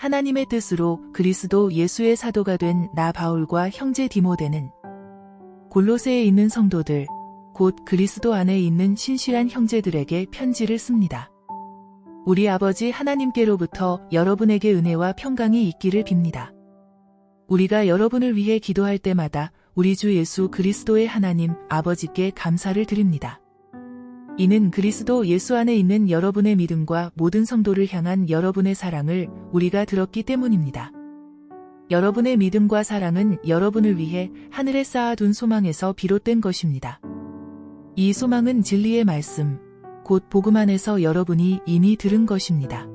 하나님의 뜻으로 그리스도 예수의 사도가 된 나 바울과 형제 디모데는 골로새에 있는 성도들, 곧 그리스도 안에 있는 신실한 형제들에게 편지를 씁니다. 우리 아버지 하나님께로부터 여러분에게 은혜와 평강이 있기를 빕니다. 우리가 여러분을 위해 기도할 때마다 우리 주 예수 그리스도의 하나님 아버지께 감사를 드립니다. 이는 그리스도 예수 안에 있는 여러분의 믿음과 모든 성도를 향한 여러분의 사랑을 우리가 들었기 때문입니다. 여러분의 믿음과 사랑은 여러분을 위해 하늘에 쌓아둔 소망에서 비롯된 것입니다. 이 소망은 진리의 말씀, 곧 복음 안에서 여러분이 이미 들은 것입니다.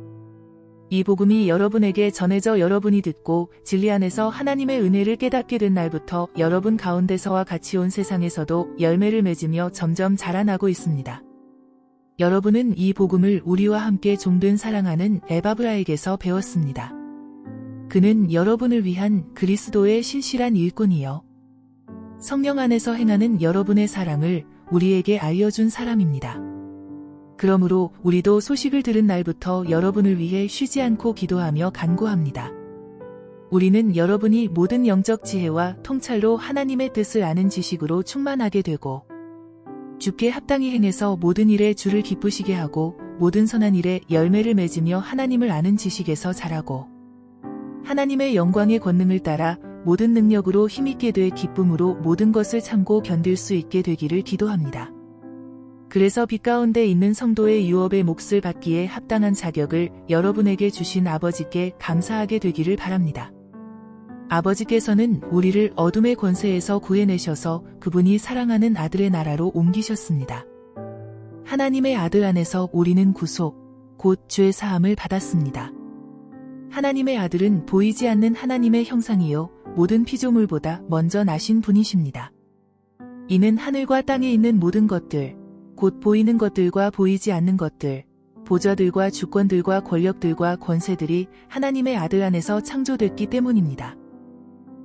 이 복음이 여러분에게 전해져 여러분이 듣고 진리 안에서 하나님의 은혜를 깨닫게 된 날부터 여러분 가운데서와 같이 온 세상에서도 열매를 맺으며 점점 자라나고 있습니다. 여러분은 이 복음을 우리와 함께 종된 사랑하는 에바브라에게서 배웠습니다. 그는 여러분을 위한 그리스도의 신실한 일꾼이요. 성령 안에서 행하는 여러분의 사랑을 우리에게 알려준 사람입니다. 그러므로 우리도 소식을 들은 날부터 여러분을 위해 쉬지 않고 기도하며 간구합니다. 우리는 여러분이 모든 영적 지혜와 통찰로 하나님의 뜻을 아는 지식으로 충만하게 되고 주께 합당히 행해서 모든 일에 주를 기쁘시게 하고 모든 선한 일에 열매를 맺으며 하나님을 아는 지식에서 자라고 하나님의 영광의 권능을 따라 모든 능력으로 힘있게 돼 기쁨으로 모든 것을 참고 견딜 수 있게 되기를 기도합니다. 그래서 빛 가운데 있는 성도의 유업의 몫을 받기에 합당한 자격을 여러분에게 주신 아버지께 감사하게 되기를 바랍니다. 아버지께서는 우리를 어둠의 권세에서 구해내셔서 그분이 사랑하는 아들의 나라로 옮기셨습니다. 하나님의 아들 안에서 우리는 구속, 곧 죄 사함을 받았습니다. 하나님의 아들은 보이지 않는 하나님의 형상이요 모든 피조물보다 먼저 나신 분이십니다. 이는 하늘과 땅에 있는 모든 것들, 곧 보이는 것들과 보이지 않는 것들, 보좌들과 주권들과 권력들과 권세들이 하나님의 아들 안에서 창조됐기 때문입니다.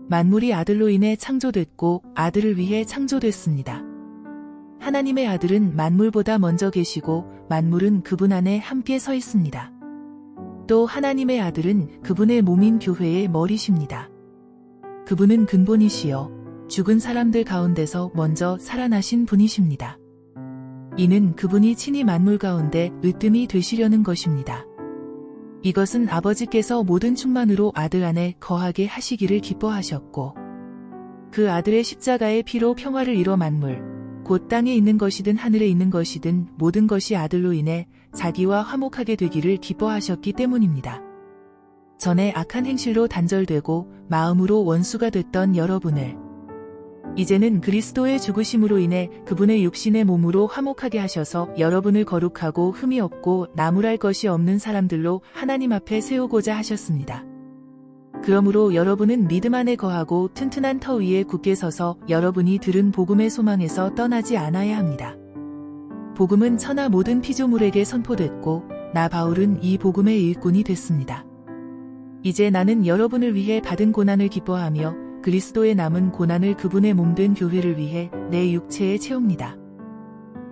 만물이 아들로 인해 창조됐고 아들을 위해 창조됐습니다. 하나님의 아들은 만물보다 먼저 계시고 만물은 그분 안에 함께 서 있습니다. 또 하나님의 아들은 그분의 몸인 교회의 머리십니다. 그분은 근본이시여 죽은 사람들 가운데서 먼저 살아나신 분이십니다. 이는 그분이 친히 만물 가운데 으뜸이 되시려는 것입니다. 이것은 아버지께서 모든 충만으로 아들 안에 거하게 하시기를 기뻐하셨고 그 아들의 십자가의 피로 평화를 이뤄 만물, 곧 땅에 있는 것이든 하늘에 있는 것이든 모든 것이 아들로 인해 자기와 화목하게 되기를 기뻐하셨기 때문입니다. 전에 악한 행실로 단절되고 마음으로 원수가 됐던 여러분을 이제는 그리스도의 죽으심으로 인해 그분의 육신의 몸으로 화목하게 하셔서 여러분을 거룩하고 흠이 없고 나무랄 것이 없는 사람들로 하나님 앞에 세우고자 하셨습니다. 그러므로 여러분은 믿음 안에 거하고 튼튼한 터 위에 굳게 서서 여러분이 들은 복음의 소망에서 떠나지 않아야 합니다. 복음은 천하 모든 피조물에게 선포됐고 나 바울은 이 복음의 일꾼이 됐습니다. 이제 나는 여러분을 위해 받은 고난을 기뻐하며 그리스도의 남은 고난을 그분의 몸된 교회를 위해 내 육체에 채웁니다.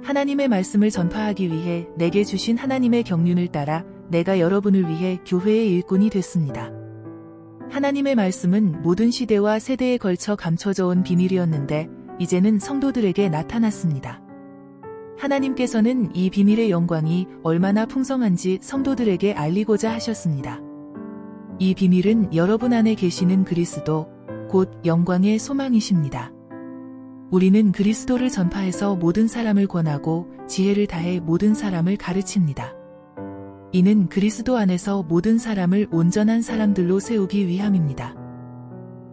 하나님의 말씀을 전파하기 위해 내게 주신 하나님의 경륜을 따라 내가 여러분을 위해 교회의 일꾼이 됐습니다. 하나님의 말씀은 모든 시대와 세대에 걸쳐 감춰져 온 비밀이었는데 이제는 성도들에게 나타났습니다. 하나님께서는 이 비밀의 영광이 얼마나 풍성한지 성도들에게 알리고자 하셨습니다. 이 비밀은 여러분 안에 계시는 그리스도, 곧 영광의 소망이십니다. 우리는 그리스도를 전파해서 모든 사람을 권하고 지혜를 다해 모든 사람을 가르칩니다. 이는 그리스도 안에서 모든 사람을 온전한 사람들로 세우기 위함입니다.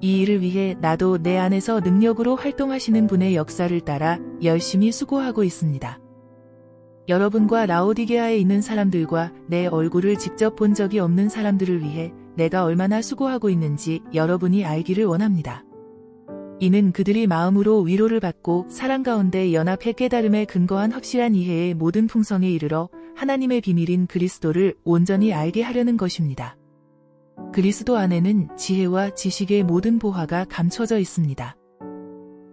이 일을 위해 나도 내 안에서 능력으로 활동하시는 분의 역사를 따라 열심히 수고하고 있습니다. 여러분과 라오디게아에 있는 사람들과 내 얼굴을 직접 본 적이 없는 사람들을 위해 내가 얼마나 수고하고 있는지 여러분이 알기를 원합니다. 이는 그들이 마음으로 위로를 받고 사랑 가운데 연합해 깨달음에 근거한 확실한 이해의 모든 풍성에 이르러 하나님의 비밀인 그리스도를 온전히 알게 하려는 것입니다. 그리스도 안에는 지혜와 지식의 모든 보화가 감춰져 있습니다.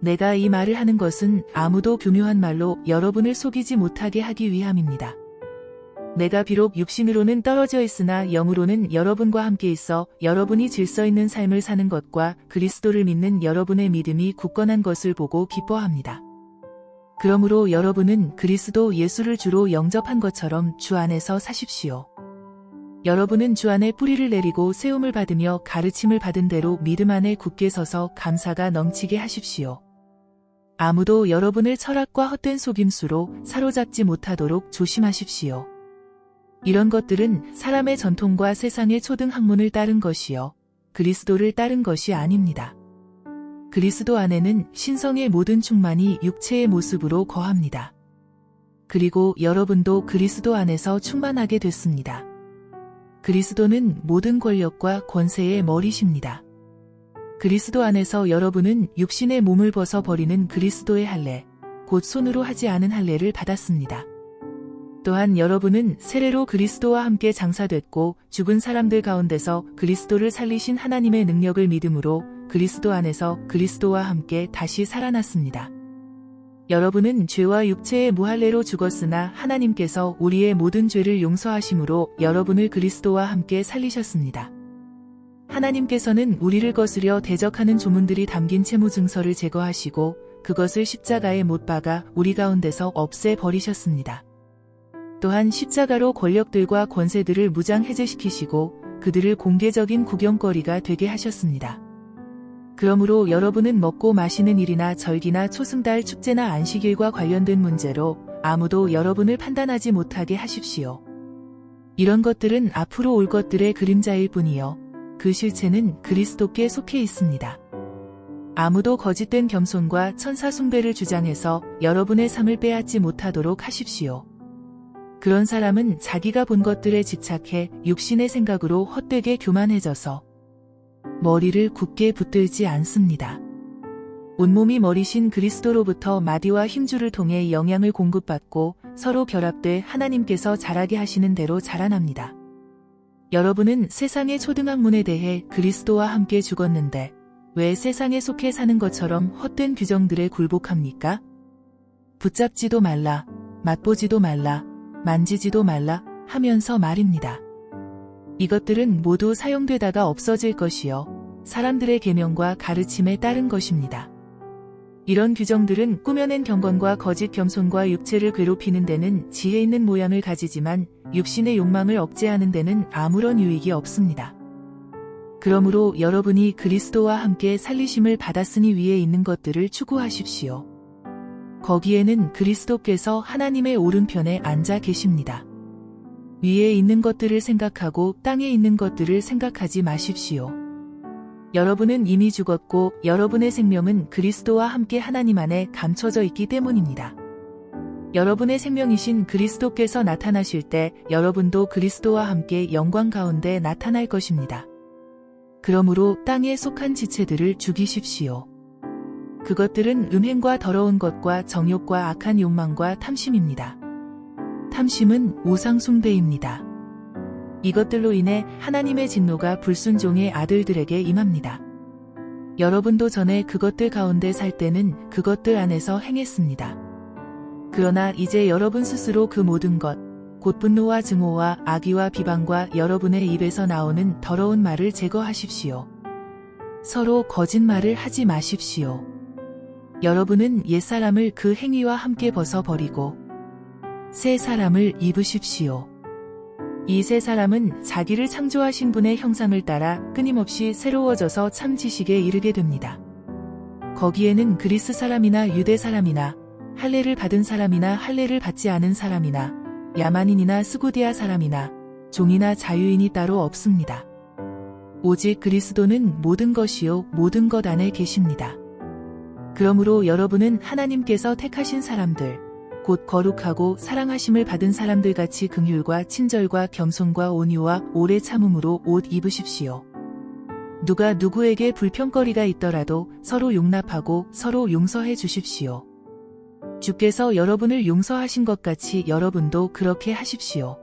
내가 이 말을 하는 것은 아무도 교묘한 말로 여러분을 속이지 못하게 하기 위함입니다. 내가 비록 육신으로는 떨어져 있으나 영으로는 여러분과 함께 있어 여러분이 질서 있는 삶을 사는 것과 그리스도를 믿는 여러분의 믿음이 굳건한 것을 보고 기뻐합니다. 그러므로 여러분은 그리스도 예수를 주로 영접한 것처럼 주 안에서 사십시오. 여러분은 주 안에 뿌리를 내리고 세움을 받으며 가르침을 받은 대로 믿음 안에 굳게 서서 감사가 넘치게 하십시오. 아무도 여러분을 철학과 헛된 속임수로 사로잡지 못하도록 조심하십시오. 이런 것들은 사람의 전통과 세상의 초등 학문을 따른 것이요, 그리스도를 따른 것이 아닙니다. 그리스도 안에는 신성의 모든 충만이 육체의 모습으로 거합니다. 그리고 여러분도 그리스도 안에서 충만하게 됐습니다. 그리스도는 모든 권력과 권세의 머리십니다. 그리스도 안에서 여러분은 육신의 몸을 벗어버리는 그리스도의 할례, 곧 손으로 하지 않은 할례를 받았습니다. 또한 여러분은 세례로 그리스도와 함께 장사됐고 죽은 사람들 가운데서 그리스도를 살리신 하나님의 능력을 믿음으로 그리스도 안에서 그리스도와 함께 다시 살아났습니다. 여러분은 죄와 육체의 무할례로 죽었으나 하나님께서 우리의 모든 죄를 용서하심으로 여러분을 그리스도와 함께 살리셨습니다. 하나님께서는 우리를 거스려 대적하는 조문들이 담긴 채무증서를 제거하시고 그것을 십자가에 못 박아 우리 가운데서 없애버리셨습니다. 또한 십자가로 권력들과 권세들을 무장해제시키시고 그들을 공개적인 구경거리가 되게 하셨습니다. 그러므로 여러분은 먹고 마시는 일이나 절기나 초승달 축제나 안식일과 관련된 문제로 아무도 여러분을 판단하지 못하게 하십시오. 이런 것들은 앞으로 올 것들의 그림자일 뿐이요, 그 실체는 그리스도께 속해 있습니다. 아무도 거짓된 겸손과 천사 숭배를 주장해서 여러분의 삶을 빼앗지 못하도록 하십시오. 그런 사람은 자기가 본 것들에 집착해 육신의 생각으로 헛되게 교만해져서 머리를 굳게 붙들지 않습니다. 온몸이 머리신 그리스도로부터 마디와 힘줄을 통해 영양을 공급받고 서로 결합돼 하나님께서 자라게 하시는 대로 자라납니다. 여러분은 세상의 초등학문에 대해 그리스도와 함께 죽었는데 왜 세상에 속해 사는 것처럼 헛된 규정들에 굴복합니까? 붙잡지도 말라, 맛보지도 말라, 만지지도 말라 하면서 말입니다. 이것들은 모두 사용되다가 없어질 것이요, 사람들의 계명과 가르침에 따른 것입니다. 이런 규정들은 꾸며낸 경건과 거짓 겸손과 육체를 괴롭히는 데는 지혜 있는 모양을 가지지만 육신의 욕망을 억제하는 데는 아무런 유익이 없습니다. 그러므로 여러분이 그리스도와 함께 살리심을 받았으니 위에 있는 것들을 추구하십시오. 거기에는 그리스도께서 하나님의 오른편에 앉아 계십니다. 위에 있는 것들을 생각하고 땅에 있는 것들을 생각하지 마십시오. 여러분은 이미 죽었고 여러분의 생명은 그리스도와 함께 하나님 안에 감춰져 있기 때문입니다. 여러분의 생명이신 그리스도께서 나타나실 때 여러분도 그리스도와 함께 영광 가운데 나타날 것입니다. 그러므로 땅에 속한 지체들을 죽이십시오. 그것들은 음행과 더러운 것과 정욕과 악한 욕망과 탐심입니다. 탐심은 우상 숭배입니다. 이것들로 인해 하나님의 진노가 불순종의 아들들에게 임합니다. 여러분도 전에 그것들 가운데 살 때는 그것들 안에서 행했습니다. 그러나 이제 여러분 스스로 그 모든 것, 곧 분노와 증오와 악의와 비방과 여러분의 입에서 나오는 더러운 말을 제거하십시오. 서로 거짓말을 하지 마십시오. 여러분은 옛사람을 그 행위와 함께 벗어버리고 새 사람을 입으십시오. 이 새 사람은 자기를 창조하신 분의 형상을 따라 끊임없이 새로워져서 참 지식에 이르게 됩니다. 거기에는 그리스 사람이나 유대 사람이나 할례를 받은 사람이나 할례를 받지 않은 사람이나 야만인이나 스구디아 사람이나 종이나 자유인이 따로 없습니다. 오직 그리스도는 모든 것이요 모든 것 안에 계십니다. 그러므로 여러분은 하나님께서 택하신 사람들, 곧 거룩하고 사랑하심을 받은 사람들같이 긍휼과 친절과 겸손과 온유와 오래 참음으로 옷 입으십시오. 누가 누구에게 불평거리가 있더라도 서로 용납하고 서로 용서해 주십시오. 주께서 여러분을 용서하신 것 같이 여러분도 그렇게 하십시오.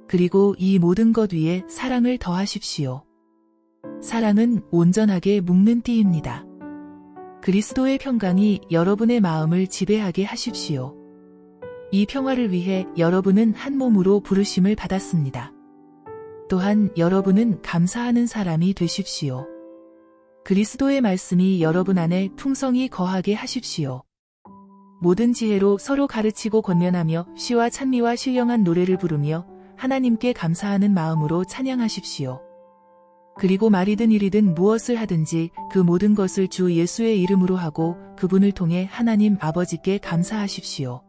그리고 이 모든 것 위에 사랑을 더하십시오. 사랑은 온전하게 묶는 띠입니다. 그리스도의 평강이 여러분의 마음을 지배하게 하십시오. 이 평화를 위해 여러분은 한 몸으로 부르심을 받았습니다. 또한 여러분은 감사하는 사람이 되십시오. 그리스도의 말씀이 여러분 안에 풍성히 거하게 하십시오. 모든 지혜로 서로 가르치고 권면하며 시와 찬미와 신령한 노래를 부르며 하나님께 감사하는 마음으로 찬양하십시오. 그리고 말이든 일이든 무엇을 하든지 그 모든 것을 주 예수의 이름으로 하고 그분을 통해 하나님 아버지께 감사하십시오.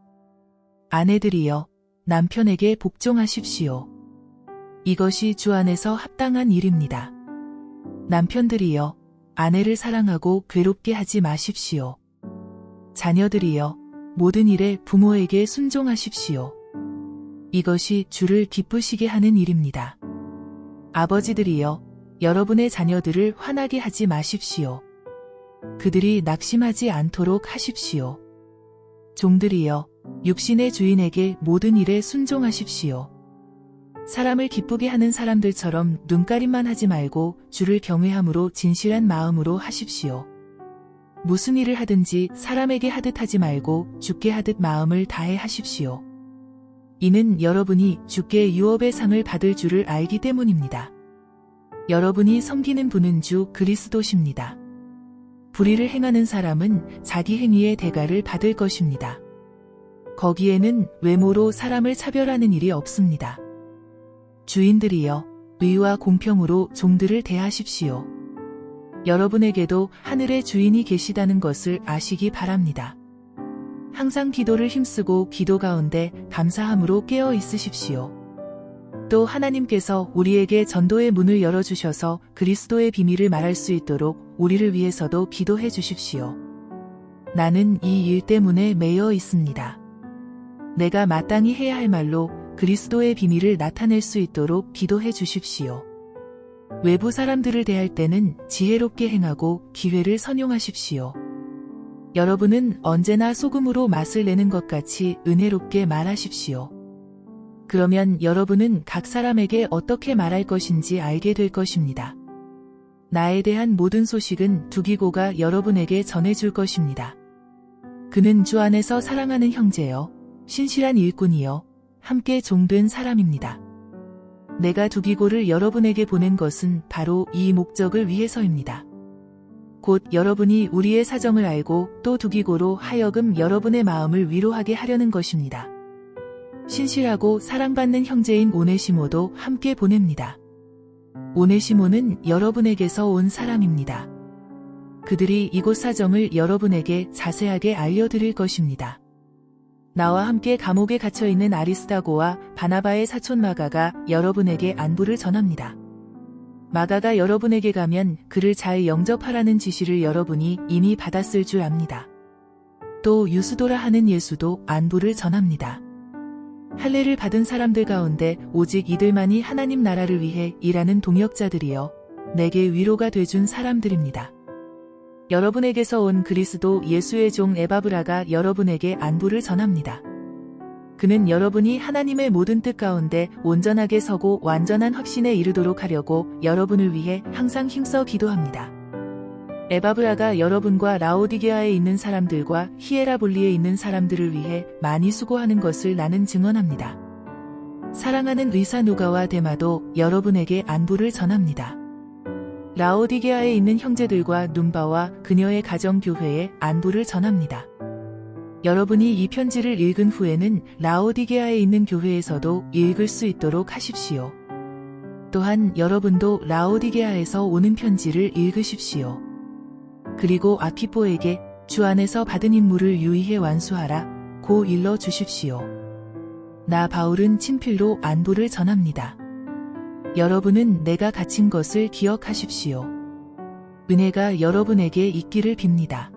아내들이여, 남편에게 복종하십시오. 이것이 주 안에서 합당한 일입니다. 남편들이여, 아내를 사랑하고 괴롭게 하지 마십시오. 자녀들이여, 모든 일에 부모에게 순종하십시오. 이것이 주를 기쁘시게 하는 일입니다. 아버지들이여, 여러분의 자녀들을 화나게 하지 마십시오. 그들이 낙심하지 않도록 하십시오. 종들이여, 육신의 주인에게 모든 일에 순종하십시오. 사람을 기쁘게 하는 사람들처럼 눈가림만 하지 말고 주를 경외함으로 진실한 마음으로 하십시오. 무슨 일을 하든지 사람에게 하듯 하지 말고 주께 하듯 마음을 다해 하십시오. 이는 여러분이 주께 유업의 상을 받을 줄을 알기 때문입니다. 여러분이 섬기는 분은 주 그리스도십니다. 불의를 행하는 사람은 자기 행위의 대가를 받을 것입니다. 거기에는 외모로 사람을 차별하는 일이 없습니다. 주인들이여, 의와 공평으로 종들을 대하십시오. 여러분에게도 하늘의 주인이 계시다는 것을 아시기 바랍니다. 항상 기도를 힘쓰고 기도 가운데 감사함으로 깨어 있으십시오. 또 하나님께서 우리에게 전도의 문을 열어주셔서 그리스도의 비밀을 말할 수 있도록 우리를 위해서도 기도해 주십시오. 나는 이 일 때문에 매여 있습니다. 내가 마땅히 해야 할 말로 그리스도의 비밀을 나타낼 수 있도록 기도해 주십시오. 외부 사람들을 대할 때는 지혜롭게 행하고 기회를 선용하십시오. 여러분은 언제나 소금으로 맛을 내는 것 같이 은혜롭게 말하십시오. 그러면 여러분은 각 사람에게 어떻게 말할 것인지 알게 될 것입니다. 나에 대한 모든 소식은 두기고가 여러분에게 전해줄 것입니다. 그는 주 안에서 사랑하는 형제여, 신실한 일꾼이여, 함께 종된 사람입니다. 내가 두기고를 여러분에게 보낸 것은 바로 이 목적을 위해서입니다. 곧 여러분이 우리의 사정을 알고 또 두기고로 하여금 여러분의 마음을 위로하게 하려는 것입니다. 신실하고 사랑받는 형제인 오네시모도 함께 보냅니다. 오네시모는 여러분에게서 온 사람입니다. 그들이 이곳 사정을 여러분에게 자세하게 알려드릴 것입니다. 나와 함께 감옥에 갇혀있는 아리스다고와 바나바의 사촌 마가가 여러분에게 안부를 전합니다. 마가가 여러분에게 가면 그를 잘 영접하라는 지시를 여러분이 이미 받았을 줄 압니다. 또 유수도라 하는 예수도 안부를 전합니다. 할례를 받은 사람들 가운데 오직 이들만이 하나님 나라를 위해 일하는 동역자들이여, 내게 위로가 돼준 사람들입니다. 여러분에게서 온 그리스도 예수의 종 에바브라가 여러분에게 안부를 전합니다. 그는 여러분이 하나님의 모든 뜻 가운데 온전하게 서고 완전한 확신에 이르도록 하려고 여러분을 위해 항상 힘써 기도합니다. 에바브라가 여러분과 라오디게아에 있는 사람들과 히에라볼리에 있는 사람들을 위해 많이 수고하는 것을 나는 증언합니다. 사랑하는 의사 누가와 데마도 여러분에게 안부를 전합니다. 라오디게아에 있는 형제들과 눈바와 그녀의 가정교회에 안부를 전합니다. 여러분이 이 편지를 읽은 후에는 라오디게아에 있는 교회에서도 읽을 수 있도록 하십시오. 또한 여러분도 라오디게아에서 오는 편지를 읽으십시오. 그리고 아키포에게 주 안에서 받은 임무를 유의해 완수하라 고 일러 주십시오. 나 바울은 친필로 안부를 전합니다. 여러분은 내가 갇힌 것을 기억하십시오. 은혜가 여러분에게 있기를 빕니다.